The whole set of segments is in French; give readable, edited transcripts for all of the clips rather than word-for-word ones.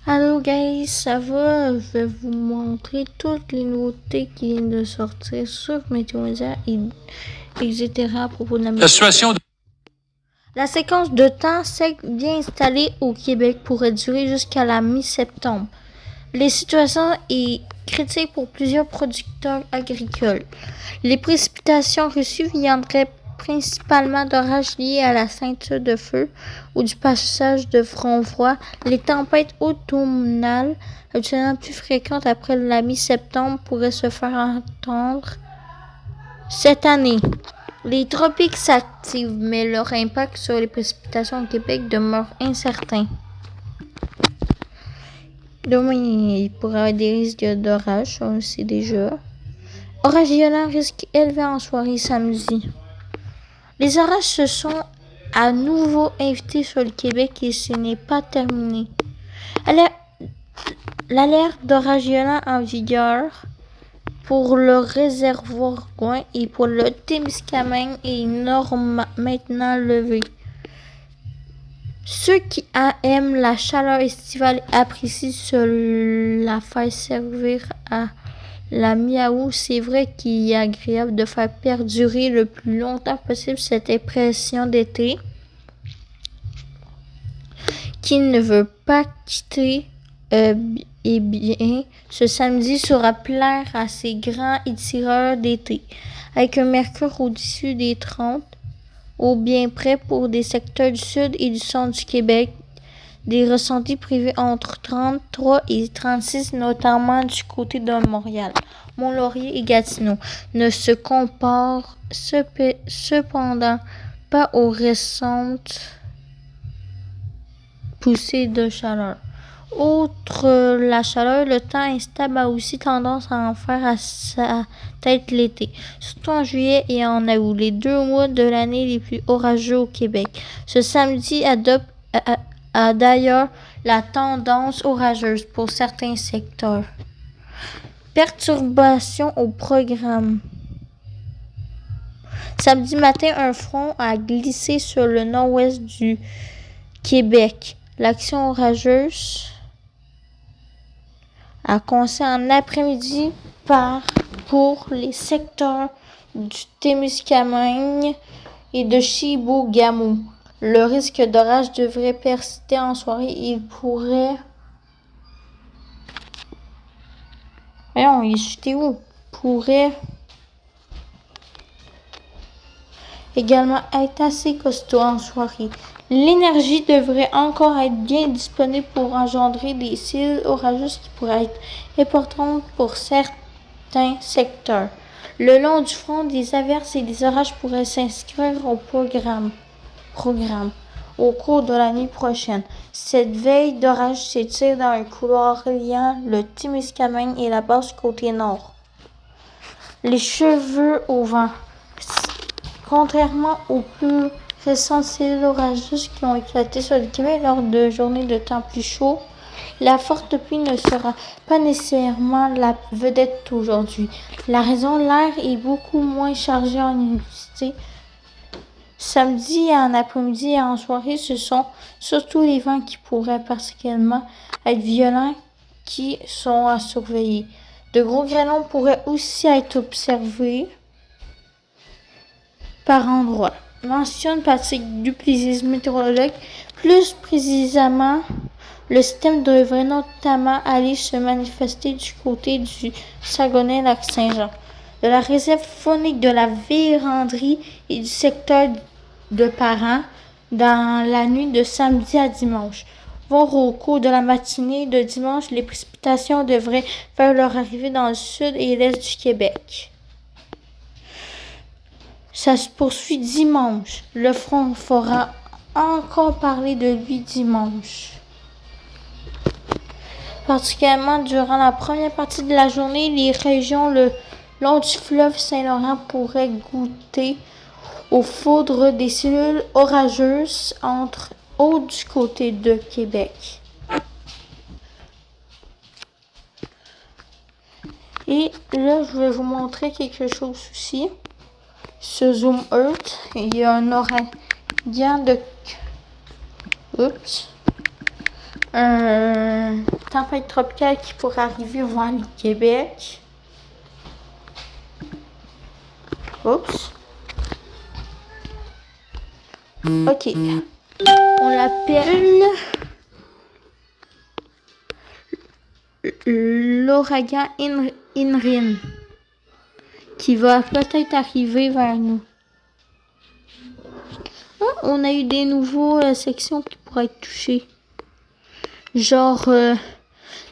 Hello guys, ça va? Je vais vous montrer toutes les nouveautés qui viennent de sortir sur Météo-Média etc. à propos de la météo. La séquence de temps sec bien installée au Québec pourrait durer jusqu'à la mi-septembre. Les situations est critique pour plusieurs producteurs agricoles. Les précipitations reçues viendraient principalement d'orages liés à la ceinture de feu ou du passage de fronts froids. Les tempêtes automnales, habituellement plus fréquentes après la mi-septembre, pourraient se faire entendre cette année. Les tropiques s'activent, mais leur impact sur les précipitations au Québec demeure incertain. Demain, il pourrait y avoir des risques d'orage, on le sait déjà. Orage violent, risque élevé en soirée samedi. Les orages se sont à nouveau invités sur le Québec et ce n'est pas terminé. L'alerte d'orage violent en vigueur pour le réservoir Gouin et pour le Témiscamingue est maintenant levée. Ceux qui aiment la chaleur estivale apprécient la faire servir à la mi-août. C'est vrai qu'il est agréable de faire perdurer le plus longtemps possible cette impression d'été qui ne veut pas quitter. Eh bien, ce samedi sera plaire à ces grands étireurs d'été, avec un mercure au-dessus des 30, au bien près pour des secteurs du sud et du centre du Québec, des ressentis privés entre 33 et 36, notamment du côté de Montréal, Mont-Laurier et Gatineau, ne se comparent cependant pas aux récentes poussées de chaleur. Outre la chaleur, le temps instable a aussi tendance à en faire à sa tête l'été, surtout en juillet et en août, les 2 mois de l'année les plus orageux au Québec. Ce samedi a d'ailleurs la tendance orageuse pour certains secteurs. Perturbations au programme. Samedi matin, un front a glissé sur le nord-ouest du Québec. L'action orageuse a commencé en après-midi pour les secteurs du Témiscamingue et de Chibougamau. Le risque d'orage devrait persister en soirée. Il pourrait également être assez costaud en soirée. L'énergie devrait encore être bien disponible pour engendrer des cils orageuses qui pourraient être importantes pour certains secteurs. Le long du front, des averses et des orages pourraient s'inscrire au programme au cours de la nuit prochaine. Cette veille d'orage s'étire dans un couloir reliant le Témiscamingue et la Basse-Côte nord. Les cheveux au vent. Contrairement aux plus récentes cellules orageuses qui ont éclaté sur le Québec lors de journées de temps plus chauds, la forte pluie ne sera pas nécessairement la vedette aujourd'hui. La raison, l'air est beaucoup moins chargé en humidité. Samedi en après-midi et en soirée, ce sont surtout les vents qui pourraient particulièrement être violents qui sont à surveiller. De gros grêlons pourraient aussi être observés par endroits. Mentionne Patrick Duplessis, météorologue. Plus précisément, le système devrait notamment aller se manifester du côté du Saguenay-Lac-Saint-Jean, de la réserve faunique de la Vérandrie et du secteur de Parent dans la nuit de samedi à dimanche. Voire au cours de la matinée de dimanche, les précipitations devraient faire leur arrivée dans le sud et l'est du Québec. Ça se poursuit dimanche. Le front fera encore parler de lui dimanche. Particulièrement durant la première partie de la journée, les régions le long du fleuve Saint-Laurent pourraient goûter aux foudres des cellules orageuses entre autres du côté de Québec. Et là, je vais vous montrer quelque chose aussi. Ce Zoom Earth, il y a un ouragan de... tempête tropicale qui pourrait arriver vers le Québec. Oups. Ok. On l'appelle l'ouragan Inrin, qui va peut-être arriver vers nous. On a eu des nouveaux sections qui pourraient être touchées. Genre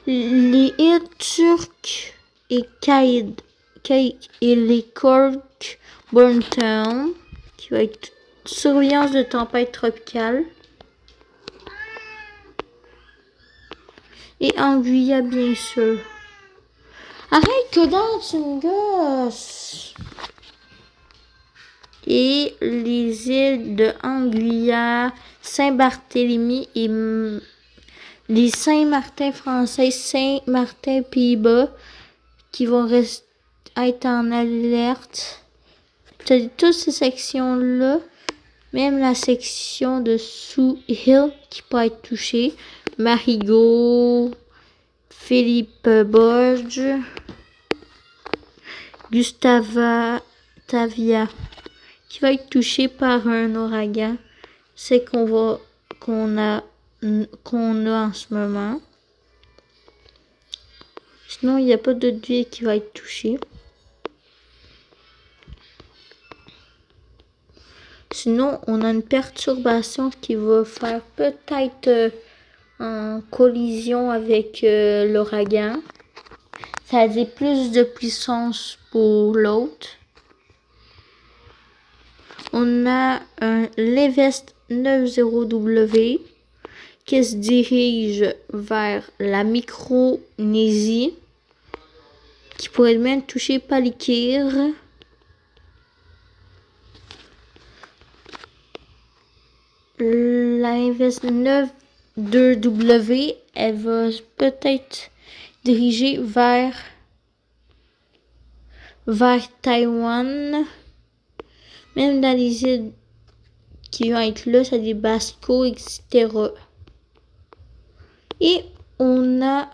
les îles turques et Caïd et les Cork Burntown, qui va être surveillance de tempête tropicale. Et Anguilla, bien sûr. Arrête que dans tu me gosses. Et les îles de Anguilla, Saint-Barthélemy et les Saint-Martin français, Saint-Martin Pays-Bas, qui vont être en alerte. Toutes ces sections-là, même la section de Sue Hill qui peut être touchée. Marigot, Philippe Borge, Gustava Tavia, qui va être touché par un ouragan. C'est qu'on a en ce moment. Sinon, il n'y a pas d'autre ville qui va être touchée. Sinon, on a une perturbation qui va faire peut-être en collision avec l'ouragan. Ça a dit plus de puissance pour l'autre. On a un Levest 90W qui se dirige vers la Micronésie, qui pourrait même toucher Palikir. La Invest 92W, elle va peut-être diriger vers Taïwan. Même dans les îles qui vont être là, ça des Basco, etc. Et on a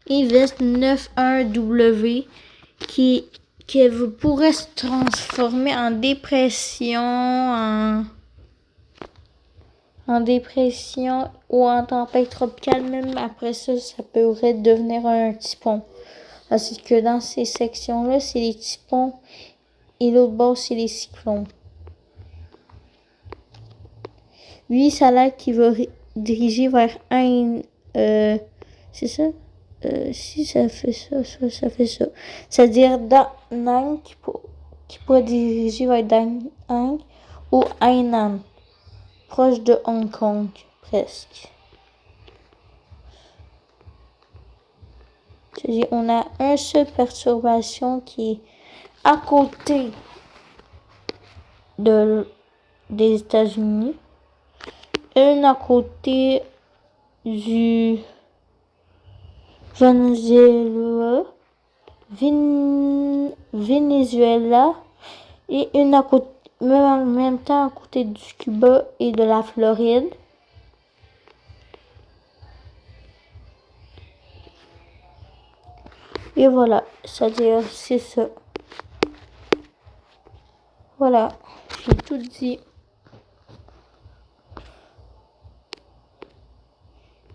Invest 91W qui pourrait se transformer en dépression, en dépression ou en tempête tropicale. Même après ça, ça pourrait devenir un typhon. Parce que dans ces sections-là, c'est les typhons et l'autre bord, c'est les cyclones. Lui, ça a l'air qu'il va diriger vers un... c'est ça? Si ça fait ça, ça fait ça. C'est-à-dire Da Nang qui pourrait diriger vers Da Nang ou Hainan, proche de Hong Kong, presque. C'est-à-dire, on a une seule perturbation qui est à côté des États-Unis, une à côté du Venezuela et une à côté, en même temps à côté du Cuba et de la Floride. Et voilà, c'est-à-dire c'est ça. Voilà, j'ai tout dit.